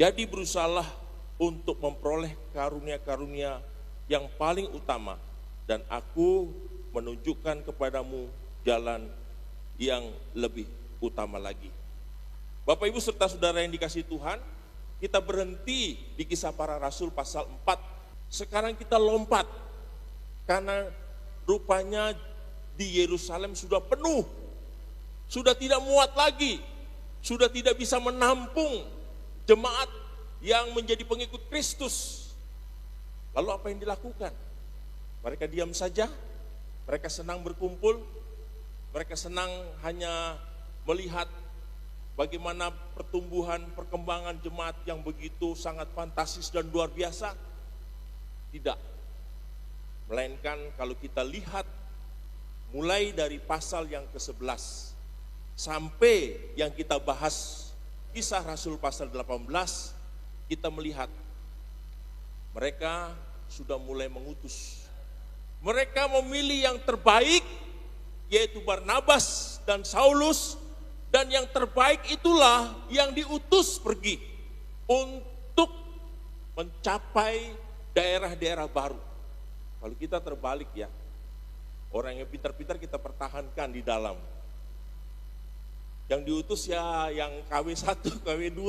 Jadi berusahalah untuk memperoleh karunia-karunia yang paling utama, dan aku menunjukkan kepadamu jalan yang lebih utama lagi. Bapak Ibu serta saudara yang dikasihi Tuhan, kita berhenti di Kisah Para Rasul pasal 4. Sekarang kita lompat, karena rupanya di Yerusalem sudah penuh, sudah tidak muat lagi, sudah tidak bisa menampung jemaat yang menjadi pengikut Kristus. Lalu apa yang dilakukan? Mereka diam saja, mereka senang berkumpul, mereka senang hanya melihat bagaimana pertumbuhan, perkembangan jemaat yang begitu sangat fantastis dan luar biasa. Tidak. Melainkan kalau kita lihat mulai dari pasal yang ke-11 sampai yang kita bahas Kisah Rasul pasal 18, kita melihat mereka sudah mulai mengutus. Mereka memilih yang terbaik, yaitu Barnabas dan Saulus, dan yang terbaik itulah yang diutus pergi untuk mencapai daerah-daerah baru. Kalau kita terbalik ya, orang yang pintar-pintar kita pertahankan di dalam. Yang diutus ya yang KW1, KW2.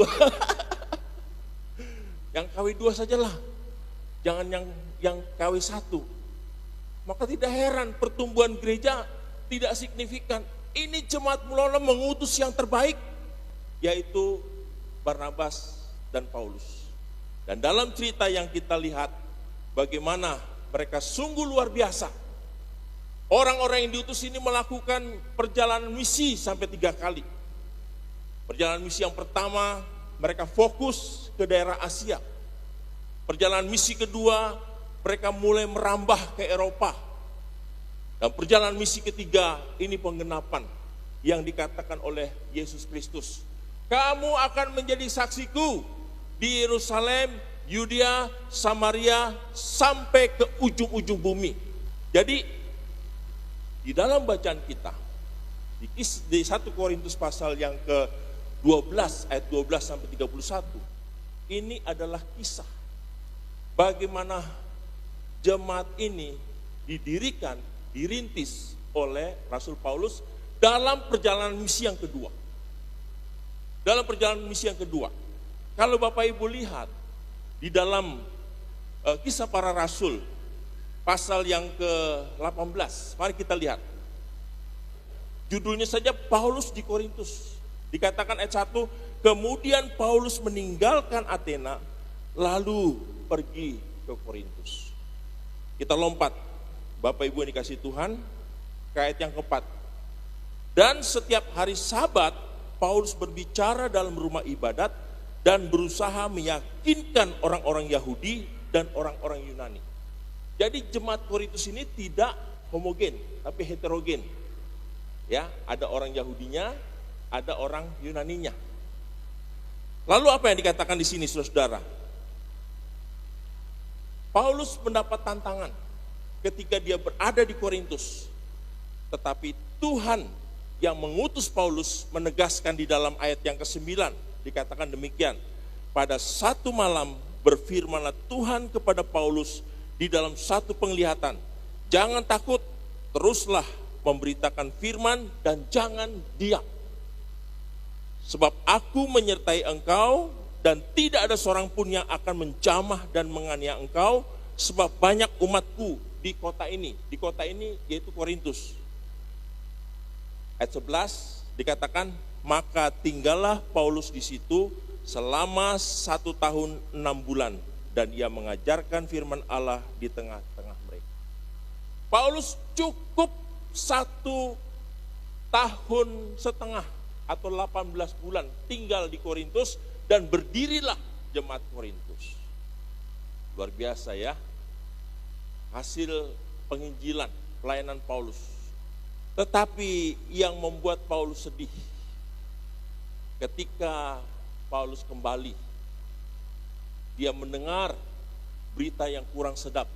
Yang KW2 sajalah, jangan yang KW1. Maka tidak heran pertumbuhan gereja tidak signifikan. Ini jemaat mula-mula mengutus yang terbaik, yaitu Barnabas dan Paulus. Dan dalam cerita yang kita lihat, bagaimana mereka sungguh luar biasa. Orang-orang yang diutus ini melakukan perjalanan misi sampai 3 kali. Perjalanan misi yang pertama, mereka fokus ke daerah Asia. Perjalanan misi kedua, mereka mulai merambah ke Eropa. Dan perjalanan misi ketiga, ini penggenapan yang dikatakan oleh Yesus Kristus. Kamu akan menjadi saksiku di Yerusalem, Yudea, Samaria, sampai ke ujung-ujung bumi. Jadi, di dalam bacaan kita, di 1 Korintus pasal yang ke-12, ayat 12 sampai 31, ini adalah kisah bagaimana jemaat ini didirikan, dirintis oleh Rasul Paulus dalam perjalanan misi yang kedua. Dalam perjalanan misi yang kedua, kalau Bapak Ibu lihat di dalam Kisah Para Rasul pasal yang ke-18, mari kita lihat. Judulnya saja Paulus di Korintus. Dikatakan ayat 1, kemudian Paulus meninggalkan Athena lalu pergi ke Korintus. Kita lompat, Bapak Ibu yang dikasihi Tuhan, ke ayat yang keempat. Dan setiap hari Sabat, Paulus berbicara dalam rumah ibadat dan berusaha meyakinkan orang-orang Yahudi dan orang-orang Yunani. Jadi jemaat Korintus ini tidak homogen, tapi heterogen. Ya, ada orang Yahudinya, ada orang Yunaninya. Lalu apa yang dikatakan di sini, saudara-saudara? Paulus mendapat tantangan ketika dia berada di Korintus. Tetapi Tuhan yang mengutus Paulus menegaskan di dalam ayat yang ke-9, dikatakan demikian. Pada satu malam berfirmanlah Tuhan kepada Paulus di dalam satu penglihatan, jangan takut, teruslah memberitakan firman dan jangan diam. Sebab aku menyertai engkau dan tidak ada seorang pun yang akan menjamah dan menganiaya engkau, sebab banyak umatku di kota ini. Di kota ini yaitu Korintus. Ayat 11 dikatakan, maka tinggallah Paulus di situ selama 1 tahun 6 bulan dan ia mengajarkan firman Allah di tengah-tengah mereka. Paulus cukup 1 tahun setengah atau 18 bulan tinggal di Korintus dan berdirilah jemaat Korintus. Luar biasa ya, hasil penginjilan, pelayanan Paulus. Tetapi yang membuat Paulus sedih, ketika Paulus kembali, dia mendengar berita yang kurang sedap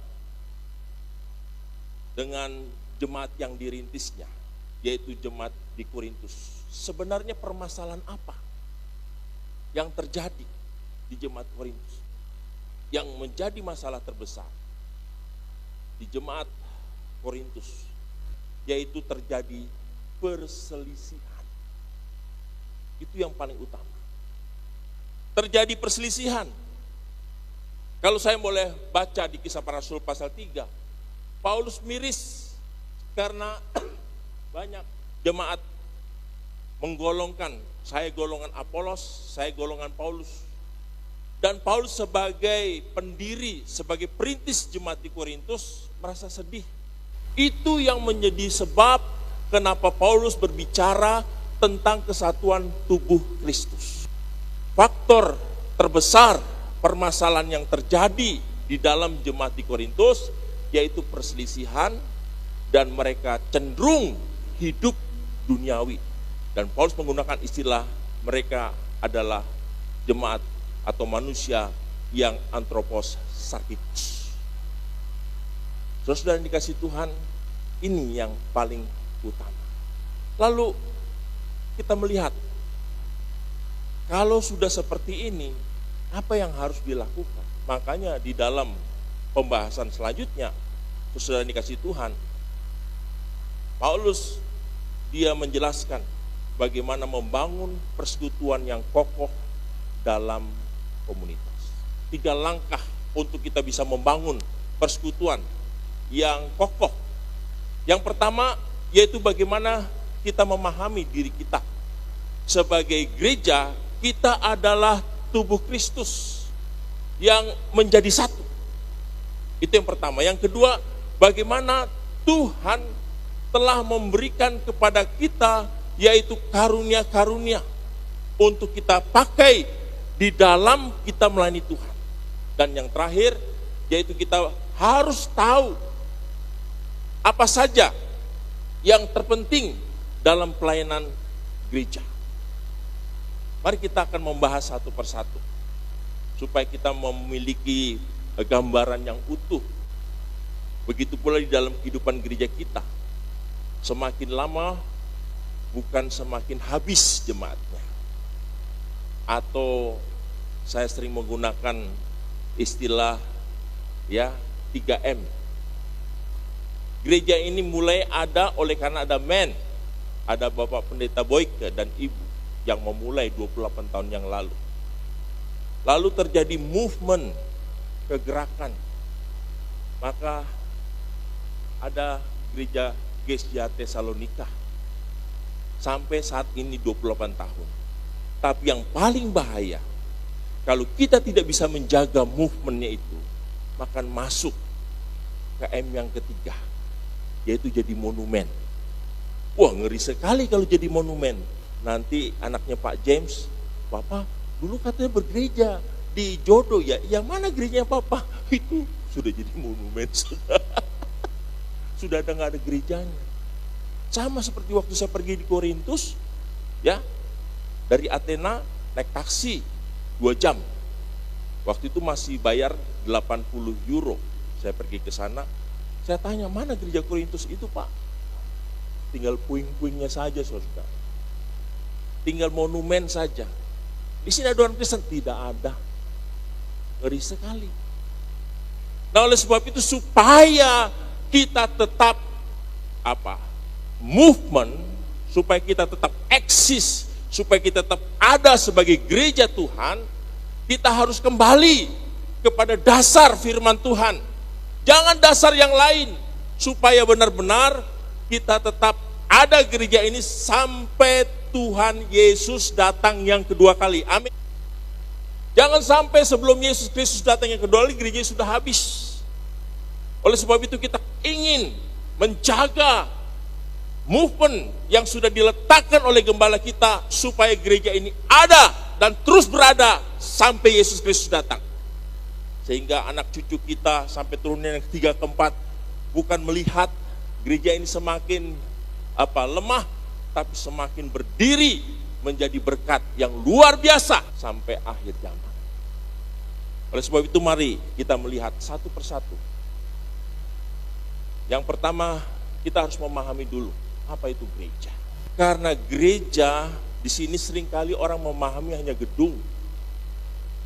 dengan jemaat yang dirintisnya, yaitu jemaat di Korintus. Sebenarnya permasalahan apa yang terjadi? di jemaat Korintus. Yang menjadi masalah terbesar di jemaat Korintus, yaitu terjadi perselisihan. Itu yang paling utama. Terjadi perselisihan. Kalau saya boleh baca di Kisah Para Rasul pasal 3, Paulus miris karena banyak jemaat menggolongkan, saya golongan Apolos, saya golongan Paulus. Dan Paulus sebagai pendiri, sebagai perintis jemaat di Korintus merasa sedih. Itu yang menjadi sebab kenapa Paulus berbicara tentang kesatuan tubuh Kristus. Faktor terbesar permasalahan yang terjadi di dalam jemaat di Korintus yaitu perselisihan dan mereka cenderung hidup duniawi. Dan Paulus menggunakan istilah mereka adalah jemaat atau manusia yang anthropos sarkitos. Saudara yang dikasih Tuhan, ini yang paling utama. Lalu kita melihat, kalau sudah seperti ini, apa yang harus dilakukan? Makanya di dalam pembahasan selanjutnya, saudara yang dikasih Tuhan, Paulus dia menjelaskan bagaimana membangun persekutuan yang kokoh dalam komunitas. 3 langkah untuk kita bisa membangun persekutuan yang kokoh. Yang pertama yaitu bagaimana kita memahami diri kita. Sebagai gereja, kita adalah tubuh Kristus yang menjadi satu. Itu yang pertama. Yang kedua, bagaimana Tuhan telah memberikan kepada kita yaitu karunia-karunia untuk kita pakai di dalam kita melayani Tuhan. Dan yang terakhir, yaitu kita harus tahu apa saja yang terpenting dalam pelayanan gereja. Mari kita akan membahas satu persatu, supaya kita memiliki gambaran yang utuh. Begitu pula di dalam kehidupan gereja kita. Semakin lama, bukan semakin habis jemaatnya. Atau saya sering menggunakan istilah 3M. Gereja ini mulai ada oleh karena ada men, ada Bapak Pendeta Boyke dan Ibu yang memulai 28 tahun yang lalu. Lalu terjadi movement, kegerakan. Maka ada gereja Gesya Tesalonika. Sampai saat ini 28 tahun. Tapi yang paling bahaya, kalau kita tidak bisa menjaga movementnya itu, maka masuk ke M yang ketiga, yaitu jadi monumen. Wah, ngeri sekali kalau jadi monumen. Nanti anaknya Pak James, Papa dulu katanya bergereja di Jodo ya, yang mana gerejanya Papa? Itu sudah jadi monumen. Sudah nggak ada gerejanya. Sama seperti waktu saya pergi di Korintus, ya, dari Athena naik taksi 2 jam. Waktu itu masih bayar 80 euro. Saya pergi ke sana. Saya tanya, mana gereja Korintus itu Pak? Tinggal puing-puingnya saja saudara. Tinggal monumen saja. Di sini ada orang Kristen? Tidak ada. Ngeri sekali. Nah oleh sebab itu supaya kita tetap movement, supaya kita tetap eksis, supaya kita tetap ada sebagai gereja Tuhan, kita harus kembali kepada dasar firman Tuhan. Jangan dasar yang lain, supaya benar-benar kita tetap ada gereja ini sampai Tuhan Yesus datang yang kedua kali. Amin. Jangan sampai sebelum Yesus Kristus datang yang kedua kali, gereja sudah habis. Oleh sebab itu kita ingin menjaga movement yang sudah diletakkan oleh gembala kita supaya gereja ini ada dan terus berada sampai Yesus Kristus datang. Sehingga anak cucu kita sampai turunan yang ketiga keempat bukan melihat gereja ini semakin lemah, tapi semakin berdiri menjadi berkat yang luar biasa sampai akhir zaman. Oleh sebab itu mari kita melihat satu persatu. Yang pertama, kita harus memahami dulu apa itu gereja. Karena gereja di sini seringkali orang memahami hanya gedung.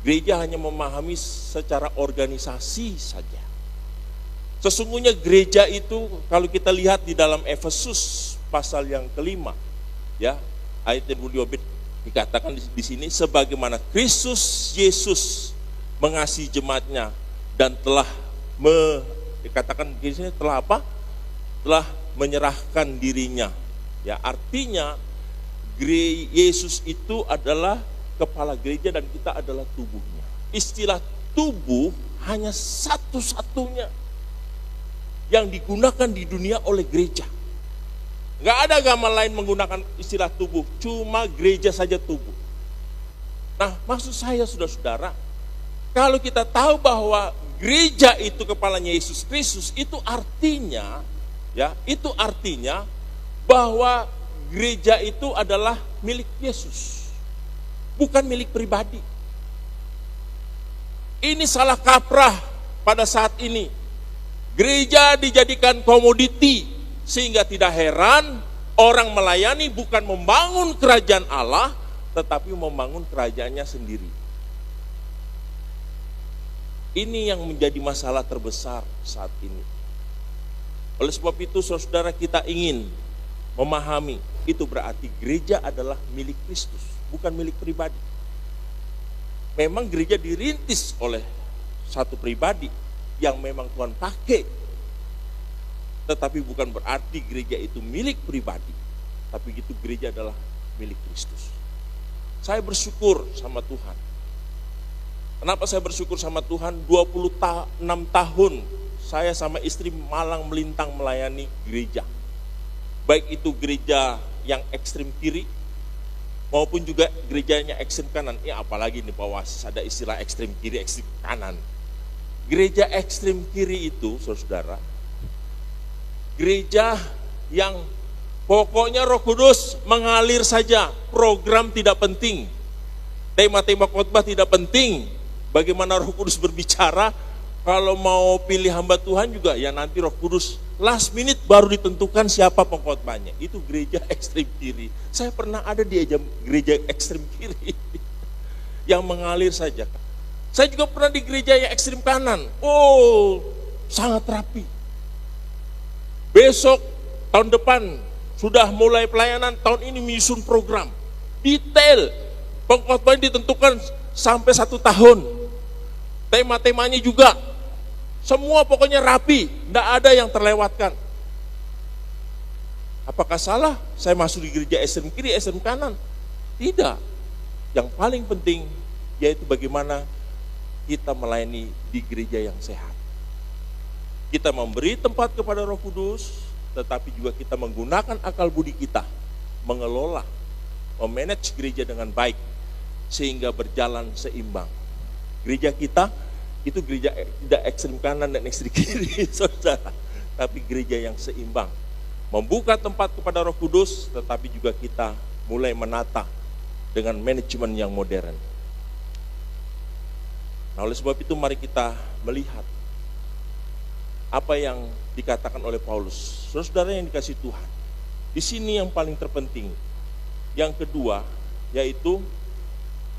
Gereja hanya memahami secara organisasi saja. Sesungguhnya gereja itu kalau kita lihat di dalam Efesus pasal yang kelima, ya, ayat yang 25 dikatakan di sini, sebagaimana Kristus Yesus mengasihi jemaatnya dan telah dikatakan di sini telah apa? Telah menyerahkan dirinya. Ya, artinya Yesus itu adalah kepala gereja dan kita adalah tubuhnya. Istilah tubuh hanya satu-satunya yang digunakan di dunia oleh gereja. Nggak ada agama lain menggunakan istilah tubuh, cuma gereja saja tubuh. Nah, maksud saya saudara-saudara, kalau kita tahu bahwa gereja itu kepalanya Yesus Kristus, itu artinya, ya, itu artinya bahwa gereja itu adalah milik Yesus, bukan milik pribadi. Ini salah kaprah pada saat ini. Gereja dijadikan komoditi, sehingga tidak heran orang melayani bukan membangun kerajaan Allah, tetapi membangun kerajaannya sendiri. Ini yang menjadi masalah terbesar saat ini. Oleh sebab itu, saudara, kita ingin memahami, itu berarti gereja adalah milik Kristus, bukan milik pribadi. Memang gereja dirintis oleh satu pribadi yang memang Tuhan pakai, tetapi bukan berarti gereja itu milik pribadi, tapi itu gereja adalah milik Kristus. Saya bersyukur sama Tuhan. Kenapa saya bersyukur sama Tuhan? 26 tahun saya sama istri malang melintang melayani gereja. Baik itu gereja yang ekstrem kiri, maupun juga gerejanya ekstrem kanan. Ya, apalagi nih Pak Wasis, ada istilah ekstrem kiri, ekstrem kanan. Gereja ekstrem kiri itu, saudara, gereja yang pokoknya Roh Kudus mengalir saja, program tidak penting, tema-tema khotbah tidak penting, bagaimana Roh Kudus berbicara, kalau mau pilih hamba Tuhan juga ya nanti Roh Kudus last minute baru ditentukan siapa pengkhotbahnya. Itu gereja ekstrem kiri. Saya pernah ada di gereja ekstrem kiri yang mengalir saja. Saya juga pernah di gereja yang ekstrem kanan. Oh, sangat rapi. Besok tahun depan sudah mulai pelayanan, tahun ini menyusun program detail, pengkhotbahnya ditentukan sampai 1 tahun, tema-temanya juga semua pokoknya rapi, tidak ada yang terlewatkan. Apakah salah saya masuk di gereja ekstrem kiri, ekstrem kanan? Tidak. Yang paling penting yaitu bagaimana kita melayani di gereja yang sehat. Kita memberi tempat kepada Roh Kudus, tetapi juga kita menggunakan akal budi kita, mengelola, memanage gereja dengan baik, sehingga berjalan seimbang. Gereja kita, itu gereja tidak ekstrem kanan dan ekstrem kiri, saudara, tapi gereja yang seimbang. Membuka tempat kepada Roh Kudus, tetapi juga kita mulai menata dengan manajemen yang modern. Nah, oleh sebab itu mari kita melihat apa yang dikatakan oleh Paulus. Saudara yang dikasih Tuhan, di sini yang paling terpenting, yang kedua, yaitu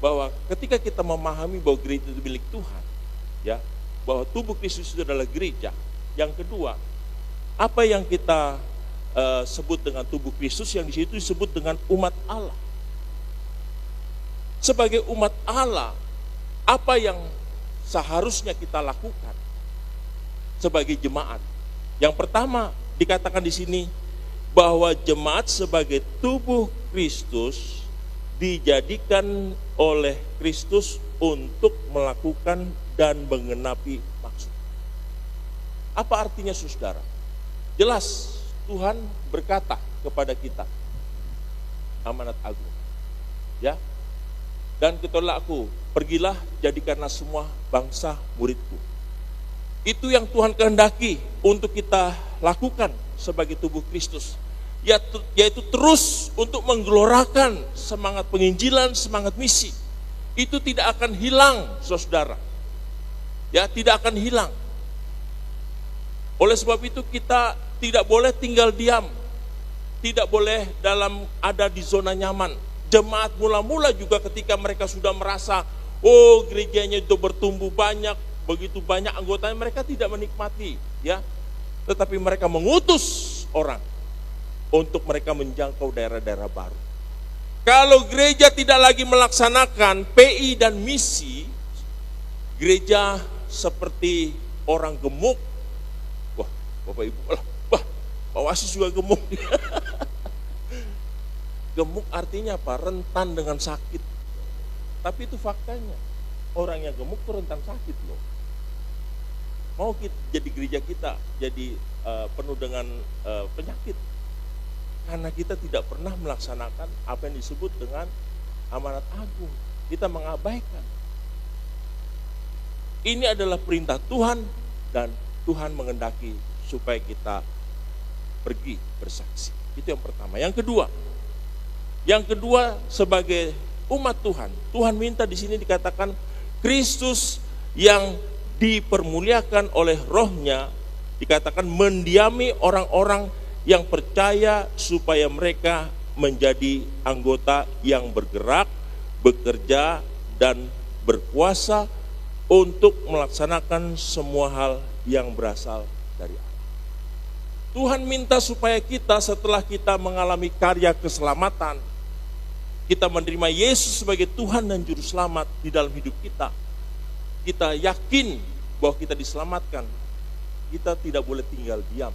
bahwa ketika kita memahami bahwa gereja itu milik Tuhan, ya, bahwa tubuh Kristus itu adalah gereja. Yang kedua, apa yang kita sebut dengan tubuh Kristus, yang di situ disebut dengan umat Allah. Sebagai umat Allah, apa yang seharusnya kita lakukan sebagai jemaat? Yang pertama dikatakan di sini bahwa jemaat sebagai tubuh Kristus dijadikan oleh Kristus untuk melakukan dan menggenapi maksud. Apa artinya, saudara? Jelas Tuhan berkata kepada kita, amanat agung, ya, dan ketahuilah aku, pergilah jadikanlah semua bangsa muridku. Itu yang Tuhan kehendaki untuk kita lakukan sebagai tubuh Kristus, yaitu terus untuk menggelorakan semangat penginjilan, semangat misi. Itu tidak akan hilang, saudara, ya, tidak akan hilang. Oleh sebab itu kita tidak boleh tinggal diam, tidak boleh ada di zona nyaman. Jemaat mula-mula juga ketika mereka sudah merasa, Oh, gerejanya itu bertumbuh banyak, begitu banyak anggotanya, mereka tidak menikmati, ya. Tetapi mereka mengutus orang untuk mereka menjangkau daerah-daerah baru. Kalau gereja tidak lagi melaksanakan PI dan misi, gereja seperti orang gemuk. Wah, Bapak Ibu, wah, Pak Wasis juga gemuk. Gemuk artinya apa? Rentan dengan sakit. Tapi itu faktanya. Orang yang gemuk itu rentan sakit loh. Mau kita, jadi gereja kita jadi penuh dengan penyakit. Karena kita tidak pernah melaksanakan apa yang disebut dengan amanat agung. Kita mengabaikan. Ini adalah perintah Tuhan dan Tuhan mengendaki supaya kita pergi bersaksi. Itu yang pertama. Yang kedua sebagai umat Tuhan, Tuhan minta di sini dikatakan Kristus yang dipermuliakan oleh Roh-Nya, dikatakan mendiami orang-orang yang percaya supaya mereka menjadi anggota yang bergerak, bekerja, dan berkuasa untuk melaksanakan semua hal yang berasal dari Allah. Tuhan minta supaya kita setelah kita mengalami karya keselamatan, kita menerima Yesus sebagai Tuhan dan Juru Selamat di dalam hidup kita, kita yakin bahwa kita diselamatkan, kita tidak boleh tinggal diam,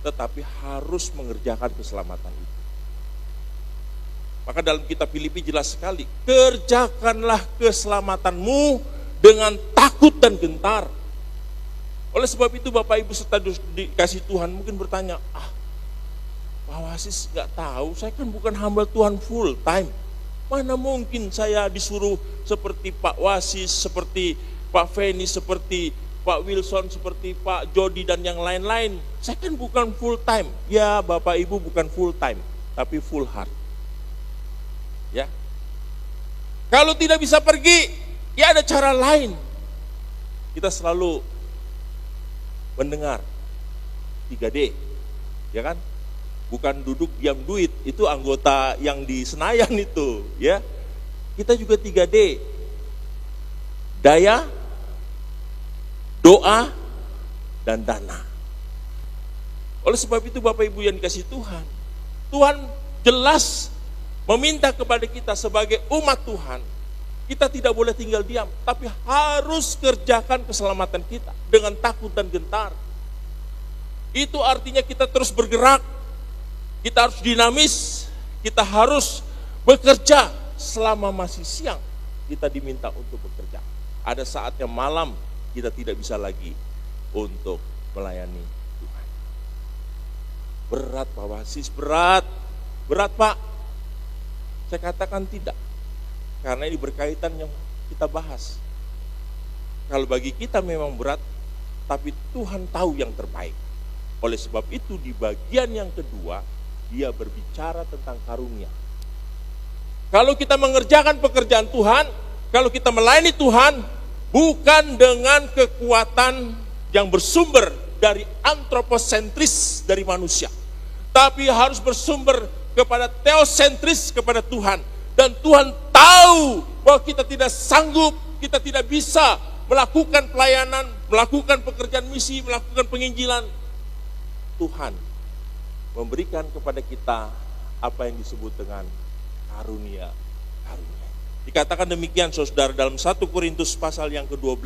tetapi harus mengerjakan keselamatan itu. Maka dalam kitab Filipi jelas sekali, kerjakanlah keselamatanmu dengan takut dan gentar. Oleh sebab itu Bapak Ibu serta dikasih Tuhan mungkin bertanya, Pak Wasis gak tahu, saya kan bukan hamba Tuhan full time. Mana mungkin saya disuruh seperti Pak Wasis, seperti Pak Feni, seperti Pak Wilson, seperti Pak Jody dan yang lain-lain. Saya kan bukan full time. Ya Bapak Ibu bukan full time, tapi full heart. Ya. Kalau tidak bisa pergi, ya ada cara lain. Kita selalu mendengar 3D, ya kan? Bukan duduk diam duit, itu anggota yang di Senayan itu, ya. Kita juga 3D. Daya, doa, dan dana. Oleh sebab itu Bapak Ibu yang dikasih Tuhan, Tuhan jelas meminta kepada kita sebagai umat Tuhan, kita tidak boleh tinggal diam, tapi harus kerjakan keselamatan kita dengan takut dan gentar. Itu artinya kita terus bergerak, kita harus dinamis, kita harus bekerja selama masih siang. Kita diminta untuk bekerja. Ada saatnya malam kita tidak bisa lagi untuk melayani Tuhan. Berat Pak Wasis, berat Pak. Saya katakan tidak, karena ini berkaitan yang kita bahas. Kalau bagi kita memang berat, tapi Tuhan tahu yang terbaik. Oleh sebab itu di bagian yang kedua, dia berbicara tentang karunia. Kalau kita mengerjakan pekerjaan Tuhan, kalau kita melayani Tuhan, bukan dengan kekuatan yang bersumber dari antroposentris dari manusia, tapi harus bersumber kepada teosentris, kepada Tuhan. Dan Tuhan tahu bahwa kita tidak sanggup, kita tidak bisa melakukan pelayanan, melakukan pekerjaan misi, melakukan penginjilan. Tuhan memberikan kepada kita apa yang disebut dengan karunia. Dikatakan demikian saudara dalam 1 Korintus pasal yang ke-12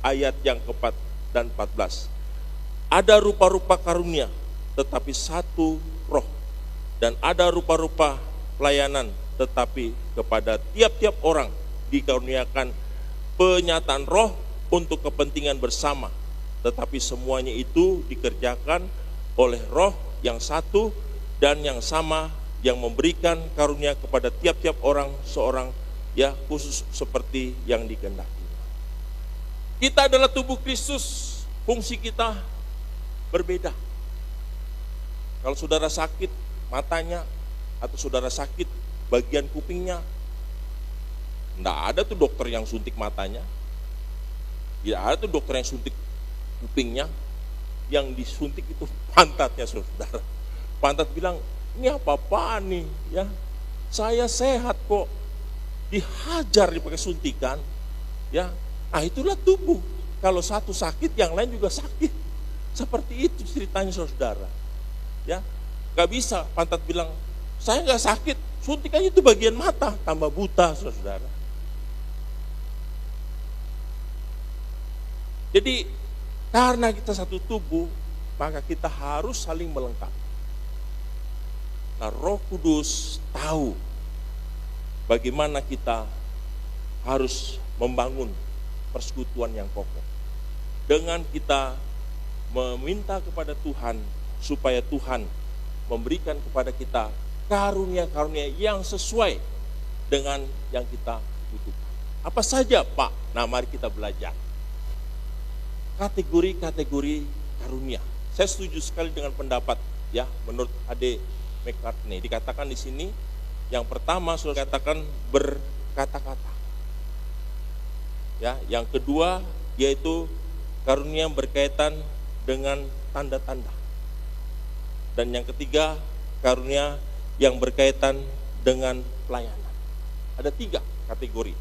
ayat yang ke-4 dan 14. Ada rupa-rupa karunia, tetapi satu roh. Dan ada rupa-rupa pelayanan, tetapi kepada tiap-tiap orang dikaruniakan penyataan roh untuk kepentingan bersama. Tetapi semuanya itu dikerjakan oleh roh yang satu dan yang sama, yang memberikan karunia kepada tiap-tiap orang seorang, ya khusus seperti yang dikehendaki. Kita adalah tubuh Kristus, fungsi kita berbeda. Kalau saudara sakit matanya, atau saudara sakit bagian kupingnya, enggak ada tuh dokter yang suntik matanya, tidak ada tuh dokter yang suntik kupingnya. Yang disuntik itu pantatnya saudara. Pantat bilang, ini apa-apaan nih, ya? Saya sehat kok. dihajar dipakai suntikan, ya, itulah tubuh. Kalau satu sakit, yang lain juga sakit. Seperti itu ceritanya saudara. Ya, nggak bisa pantat bilang saya nggak sakit, suntikannya itu bagian mata, tambah buta saudara. Jadi karena kita satu tubuh, maka kita harus saling melengkapi. Nah, Roh Kudus tahu bagaimana kita harus membangun persekutuan yang kokoh. Dengan kita meminta kepada Tuhan supaya Tuhan memberikan kepada kita karunia-karunia yang sesuai dengan yang kita butuhkan. Apa saja, Pak? Nah, mari kita belajar. Kategori-kategori karunia. Saya setuju sekali dengan pendapat ya menurut A.D. McCartney. Dikatakan di sini yang pertama sudah katakan berkata-kata. Ya, yang kedua yaitu karunia berkaitan dengan tanda-tanda. Dan yang ketiga, karunia yang berkaitan dengan pelayanan. Ada 3 kategori.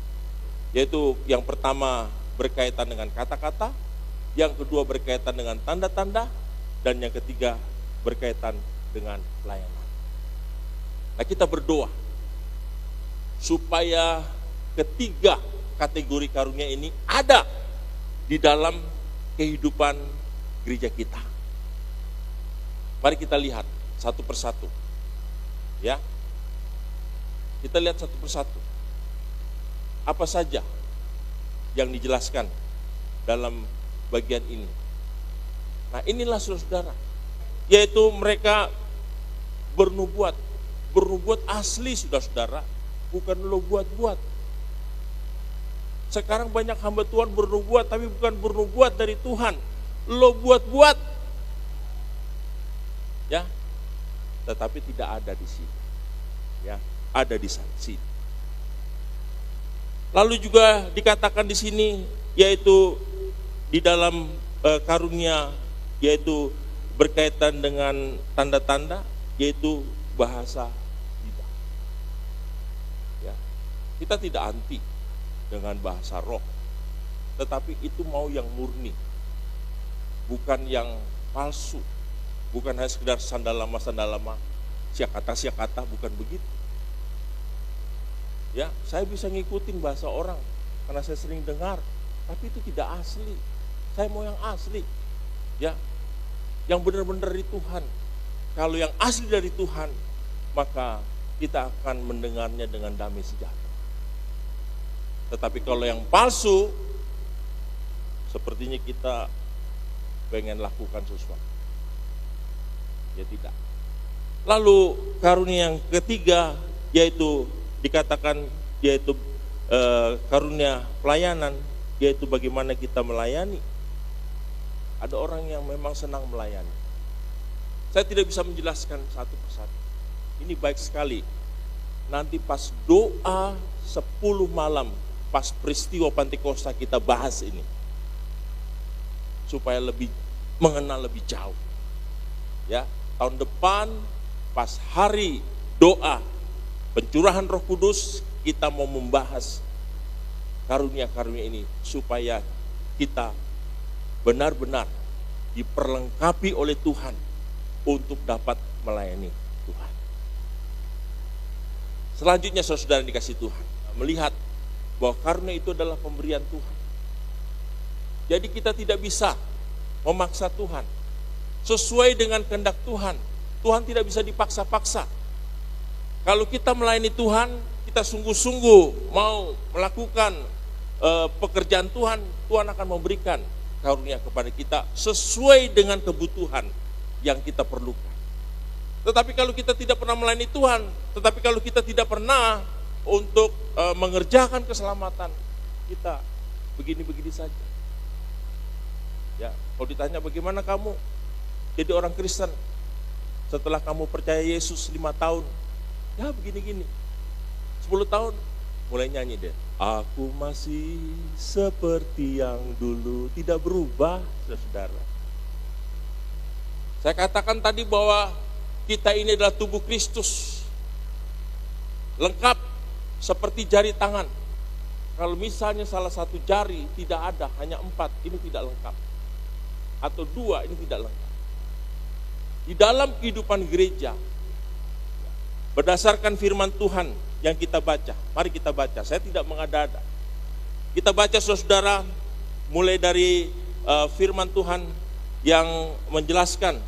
Yaitu yang pertama berkaitan dengan kata-kata, yang kedua berkaitan dengan tanda-tanda, dan yang ketiga berkaitan dengan pelayanan. Nah, kita berdoa supaya ketiga kategori karunia ini ada di dalam kehidupan gereja kita. Mari kita lihat satu persatu. Ya. Kita lihat satu persatu. Apa saja yang dijelaskan dalam bagian ini. Nah, inilah saudara, yaitu mereka bernubuat asli saudara, bukan lo buat-buat. Sekarang banyak hamba Tuhan bernubuat, tapi bukan bernubuat dari Tuhan. Lo buat-buat. Ya. Tetapi tidak ada di sini. Ya, ada di sini. Lalu juga dikatakan di sini yaitu di dalam karunia yaitu berkaitan dengan tanda-tanda yaitu bahasa lidah. Ya. Kita tidak anti dengan bahasa roh, tetapi itu mau yang murni, bukan yang palsu, bukan hanya sekedar sandalama, siakata, bukan begitu. Ya, saya bisa ngikutin bahasa orang karena saya sering dengar, tapi itu tidak asli. Saya mau yang asli, ya, yang benar-benar dari Tuhan. Kalau yang asli dari Tuhan, maka kita akan mendengarnya dengan damai sejahtera. Tetapi kalau yang palsu, sepertinya kita pengen lakukan sesuatu. Ya tidak. Lalu karunia yang ketiga, yaitu dikatakan, yaitu karunia pelayanan, yaitu bagaimana kita melayani. Ada orang yang memang senang melayani. Saya tidak bisa menjelaskan satu persatu. Ini baik sekali. Nanti pas doa 10 malam, pas peristiwa Pentakosta kita bahas ini. Supaya lebih mengenal lebih jauh. Ya, tahun depan pas hari doa pencurahan Roh Kudus, kita mau membahas karunia-karunia ini supaya kita benar-benar diperlengkapi oleh Tuhan untuk dapat melayani Tuhan. Selanjutnya saudara dikasih Tuhan, melihat bahwa karunia itu adalah pemberian Tuhan. Jadi kita tidak bisa memaksa Tuhan. Sesuai dengan kehendak Tuhan. Tuhan tidak bisa dipaksa-paksa. Kalau kita melayani Tuhan, kita sungguh-sungguh mau melakukan pekerjaan Tuhan, Tuhan akan memberikan karunia kepada kita sesuai dengan kebutuhan yang kita perlukan. Tetapi kalau kita tidak pernah melayani Tuhan, tetapi kalau kita tidak pernah untuk mengerjakan keselamatan, kita begini-begini saja. Ya, kalau ditanya bagaimana kamu jadi orang Kristen setelah kamu percaya Yesus 5 tahun, ya begini-gini. 10 tahun mulai nyanyi deh. Aku masih seperti yang dulu, tidak berubah, saudara. Saya katakan tadi bahwa kita ini adalah tubuh Kristus. Lengkap seperti jari tangan. Kalau misalnya salah satu jari tidak ada, hanya 4, ini tidak lengkap. Atau 2, ini tidak lengkap. Di dalam kehidupan gereja, berdasarkan firman Tuhan yang kita baca, mari kita baca, saya tidak mengada-ada. Kita baca saudara, mulai dari firman Tuhan yang menjelaskan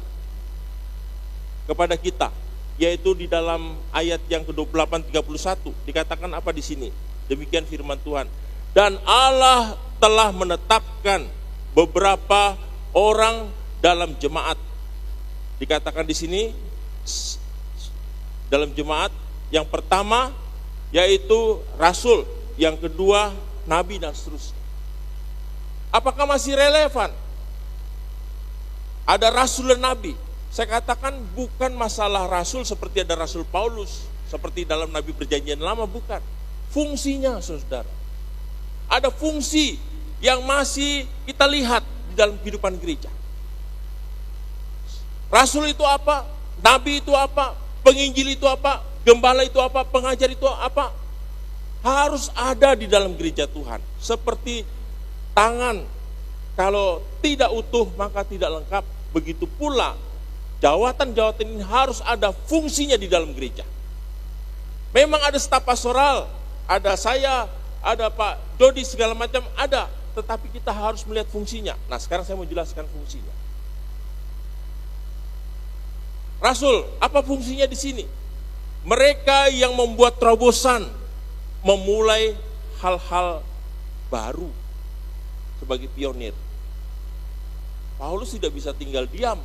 kepada kita, yaitu di dalam ayat yang ke-28 31 dikatakan apa di sini? Demikian firman Tuhan. Dan Allah telah menetapkan beberapa orang dalam jemaat. Dikatakan di sini dalam jemaat, yang pertama yaitu rasul, yang kedua nabi, dan seterusnya. Apakah masih relevan? Ada rasul dan nabi. Saya katakan bukan masalah rasul seperti ada Rasul Paulus, seperti dalam Nabi Perjanjian Lama, bukan. Fungsinya, saudara. Ada fungsi yang masih kita lihat di dalam kehidupan gereja. Rasul itu apa? Nabi itu apa? Penginjil itu apa? Gembala itu apa? Pengajar itu apa? Harus ada di dalam gereja Tuhan. Seperti tangan, kalau tidak utuh maka tidak lengkap. Begitu pula jawatan-jawatan ini harus ada fungsinya di dalam gereja. Memang ada staf pastoral, ada saya, ada Pak Dodi, segala macam ada. Tetapi kita harus melihat fungsinya. Nah, sekarang saya mau jelaskan fungsinya. Rasul, apa fungsinya di sini? Mereka yang membuat terobosan, memulai hal-hal baru sebagai pionir. Paulus tidak bisa tinggal diam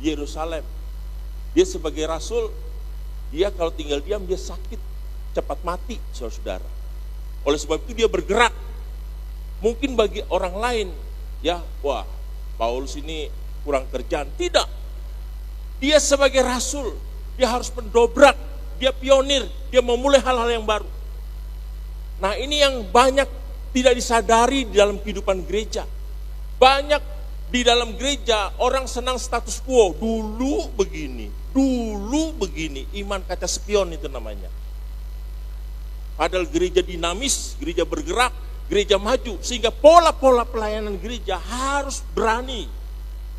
di Yerusalem. Dia sebagai rasul, dia kalau tinggal diam dia sakit, cepat mati, saudara. Oleh sebab itu dia bergerak. Mungkin bagi orang lain, ya, wah, Paulus ini kurang kerjaan. Tidak. Dia sebagai rasul, dia harus mendobrak, dia pionir, dia memulai hal-hal yang baru. Nah, ini yang banyak tidak disadari di dalam kehidupan gereja. Banyak di dalam gereja orang senang status quo, dulu begini, iman kaca spion itu namanya. Padahal gereja dinamis, gereja bergerak, gereja maju, sehingga pola-pola pelayanan gereja harus berani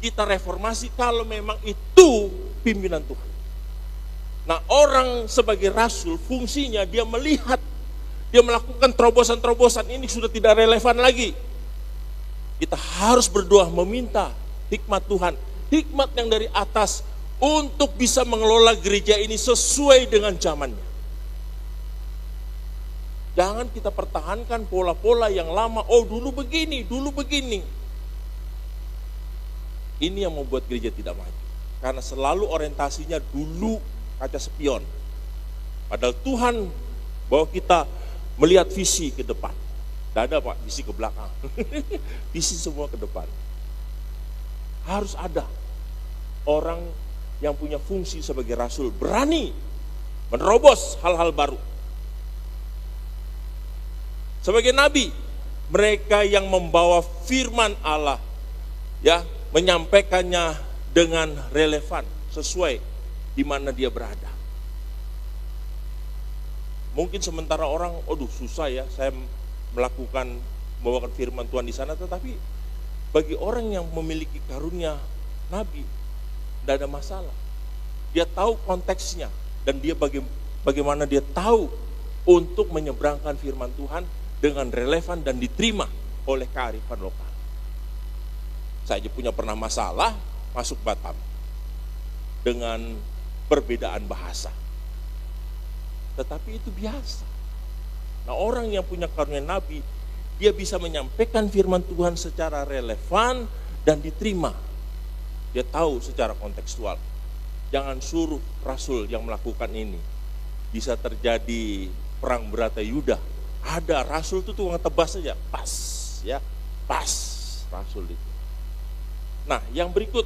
kita reformasi kalau memang itu pimpinan Tuhan. Nah, orang sebagai rasul fungsinya dia melihat, dia melakukan terobosan-terobosan ini sudah tidak relevan lagi. Kita harus berdoa meminta hikmat Tuhan, hikmat yang dari atas untuk bisa mengelola gereja ini sesuai dengan zamannya. Jangan kita pertahankan pola-pola yang lama, oh dulu begini. Ini yang membuat gereja tidak maju. Karena selalu orientasinya dulu kaca spion. Padahal Tuhan bahwa kita melihat visi ke depan. Tidak ada Pak, visi ke belakang. Visi semua ke depan. Harus ada orang yang punya fungsi sebagai rasul, berani menerobos hal-hal baru. Sebagai nabi, mereka yang membawa firman Allah, ya, menyampaikannya dengan relevan, sesuai di mana dia berada. Mungkin sementara orang, aduh susah ya, saya membawakan firman Tuhan di sana, tetapi bagi orang yang memiliki karunia nabi, tidak ada masalah. Dia tahu konteksnya, dan dia bagaimana dia tahu untuk menyeberangkan firman Tuhan dengan relevan dan diterima oleh kearifan lokal. Saya aja punya pernah masalah masuk Batam dengan perbedaan bahasa. Tetapi itu biasa. Nah, orang yang punya karunia nabi, dia bisa menyampaikan firman Tuhan secara relevan dan diterima. Dia tahu secara kontekstual. Jangan suruh rasul yang melakukan ini. Bisa terjadi perang Bratayuda. Ada rasul itu tukang tebas saja, pas, ya, pas rasul itu. Nah, yang berikut,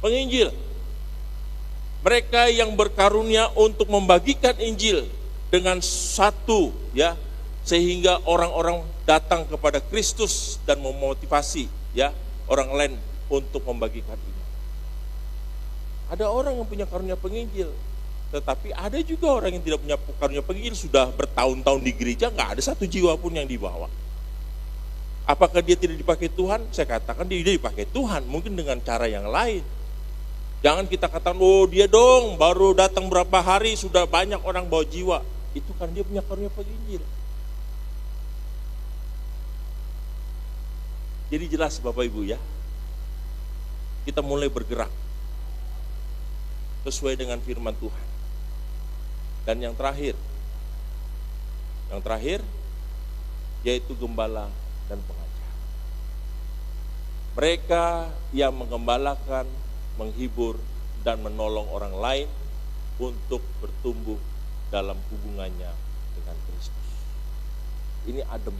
penginjil. Mereka yang berkarunia untuk membagikan Injil dengan satu, ya, sehingga orang-orang datang kepada Kristus dan memotivasi, ya, orang lain untuk membagikan ini. Ada orang yang punya karunia penginjil, Tetapi ada juga orang yang tidak punya karunia penginjil, sudah bertahun-tahun di gereja, nggak ada satu jiwa pun yang dibawa. Apakah dia tidak dipakai Tuhan? Saya katakan dia dipakai Tuhan, mungkin dengan cara yang lain. Jangan kita katakan, oh dia dong baru datang berapa hari sudah banyak orang bawa jiwa. Itu kan dia punya karunia penginjil. Jadi jelas Bapak Ibu ya, kita mulai bergerak sesuai dengan firman Tuhan. Dan yang terakhir yaitu gembala dan pengajar. Mereka yang menggembalakan, menghibur, dan menolong orang lain untuk bertumbuh dalam hubungannya dengan Kristus. Ini adem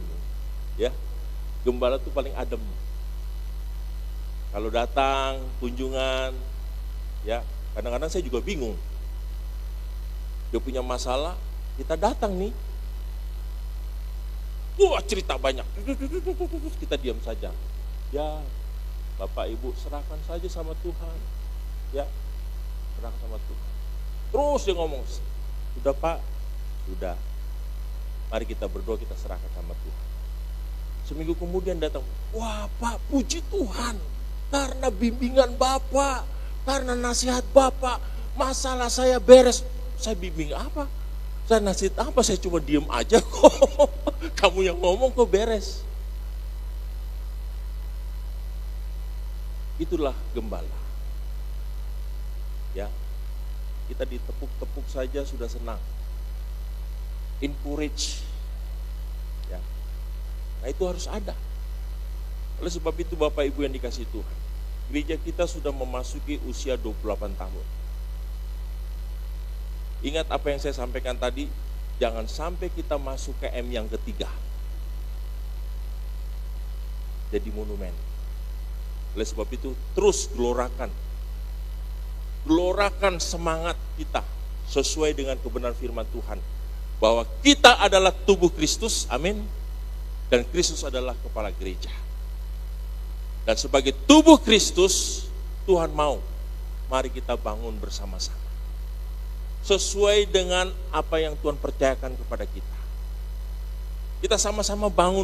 ya. Gembala itu paling adem. Kalau datang kunjungan ya, kadang-kadang saya juga bingung. Dia punya masalah, kita datang nih. Wah, cerita banyak. Kita diam saja. Ya, Bapak Ibu serahkan saja sama Tuhan. Ya, serahkan sama Tuhan. Terus dia ngomong, sudah Pak, sudah. Mari kita berdoa, kita serahkan sama Tuhan. Seminggu kemudian datang, wah Pak, puji Tuhan. Karena bimbingan Bapak, karena nasihat Bapak, masalah saya beres. Saya bimbing apa? Saya nasihat apa? Saya cuma diem aja kok. Kamu yang ngomong kok beres. Itulah gembala. Ya, kita ditepuk-tepuk saja sudah senang. Encourage. Ya. Nah itu harus ada. Oleh sebab itu Bapak Ibu yang dikasihi Tuhan, gereja kita sudah memasuki usia 28 tahun. Ingat apa yang saya sampaikan tadi, jangan sampai kita masuk ke M yang ketiga. Jadi monumen. Oleh sebab itu terus gelorakan semangat kita sesuai dengan kebenaran firman Tuhan. Bahwa kita adalah tubuh Kristus, amin. Dan Kristus adalah kepala gereja. Dan sebagai tubuh Kristus, Tuhan mau, mari kita bangun bersama-sama. Sesuai dengan apa yang Tuhan percayakan kepada kita. Kita sama-sama bangun